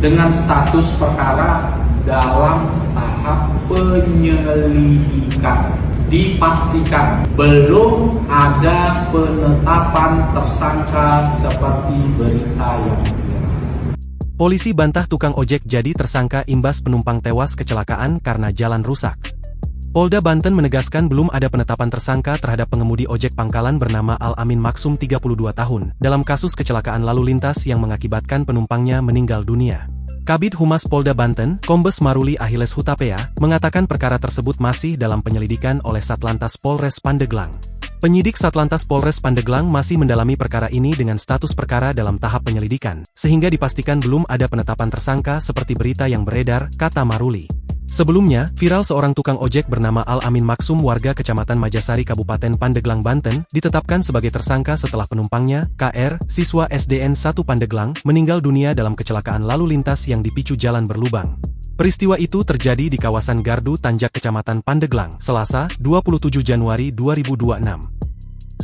dengan status perkara dalam tahap penyelidikan. Dipastikan belum ada penetapan tersangka seperti berita yang viral. Polisi bantah tukang ojek jadi tersangka imbas penumpang tewas kecelakaan karena jalan rusak. Polda Banten menegaskan belum ada penetapan tersangka terhadap pengemudi ojek pangkalan bernama Al-Amin Maksum 32 tahun dalam kasus kecelakaan lalu lintas yang mengakibatkan penumpangnya meninggal dunia. Kabid Humas Polda Banten, Kombes Maruli Ahiles Hutapea, mengatakan perkara tersebut masih dalam penyelidikan oleh Satlantas Polres Pandeglang. Penyidik Satlantas Polres Pandeglang masih mendalami perkara ini dengan status perkara dalam tahap penyelidikan, sehingga dipastikan belum ada penetapan tersangka seperti berita yang beredar, kata Maruli. Sebelumnya, viral seorang tukang ojek bernama Al-Amin Maksum warga Kecamatan Majasari Kabupaten Pandeglang, Banten, ditetapkan sebagai tersangka setelah penumpangnya, KR, siswa SDN 1 Pandeglang, meninggal dunia dalam kecelakaan lalu lintas yang dipicu jalan berlubang. Peristiwa itu terjadi di kawasan Gardu Tanjak Kecamatan Pandeglang, Selasa, 27 Januari 2026.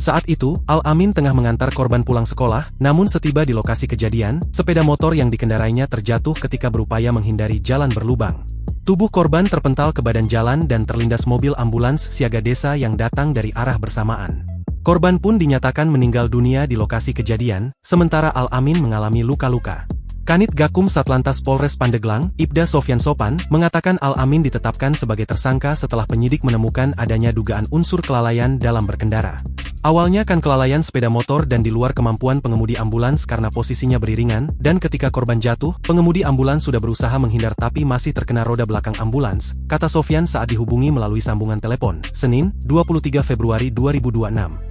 Saat itu, Al-Amin tengah mengantar korban pulang sekolah, namun setiba di lokasi kejadian, sepeda motor yang dikendarainya terjatuh ketika berupaya menghindari jalan berlubang. Tubuh korban terpental ke badan jalan dan terlindas mobil ambulans siaga desa yang datang dari arah bersamaan. Korban pun dinyatakan meninggal dunia di lokasi kejadian, sementara Al-Amin mengalami luka-luka. Kanit Gakum Satlantas Polres Pandeglang, Ibda Sofyan Sopan, mengatakan Al-Amin ditetapkan sebagai tersangka setelah penyidik menemukan adanya dugaan unsur kelalaian dalam berkendara. Awalnya kan kelalaian sepeda motor dan di luar kemampuan pengemudi ambulans karena posisinya beriringan, dan ketika korban jatuh, pengemudi ambulans sudah berusaha menghindar tapi masih terkena roda belakang ambulans, kata Sofyan saat dihubungi melalui sambungan telepon, Senin, 23 Februari 2026.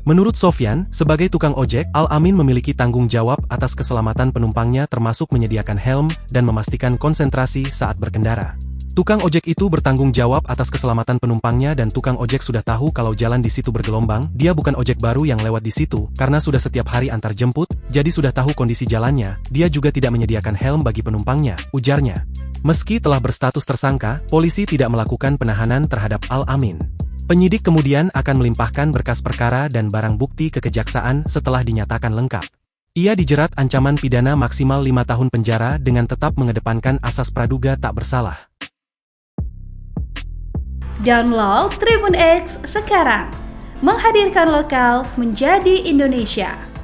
Menurut Sofyan, sebagai tukang ojek, Al-Amin memiliki tanggung jawab atas keselamatan penumpangnya termasuk menyediakan helm dan memastikan konsentrasi saat berkendara. Tukang ojek itu bertanggung jawab atas keselamatan penumpangnya dan tukang ojek sudah tahu kalau jalan di situ bergelombang, dia bukan ojek baru yang lewat di situ, karena sudah setiap hari antar jemput, jadi sudah tahu kondisi jalannya, dia juga tidak menyediakan helm bagi penumpangnya, ujarnya. Meski telah berstatus tersangka, polisi tidak melakukan penahanan terhadap Al-Amin. Penyidik kemudian akan melimpahkan berkas perkara dan barang bukti ke kejaksaan setelah dinyatakan lengkap. Ia dijerat ancaman pidana maksimal 5 tahun penjara dengan tetap mengedepankan asas praduga tak bersalah. Download Tribun X sekarang, menghadirkan lokal menjadi Indonesia.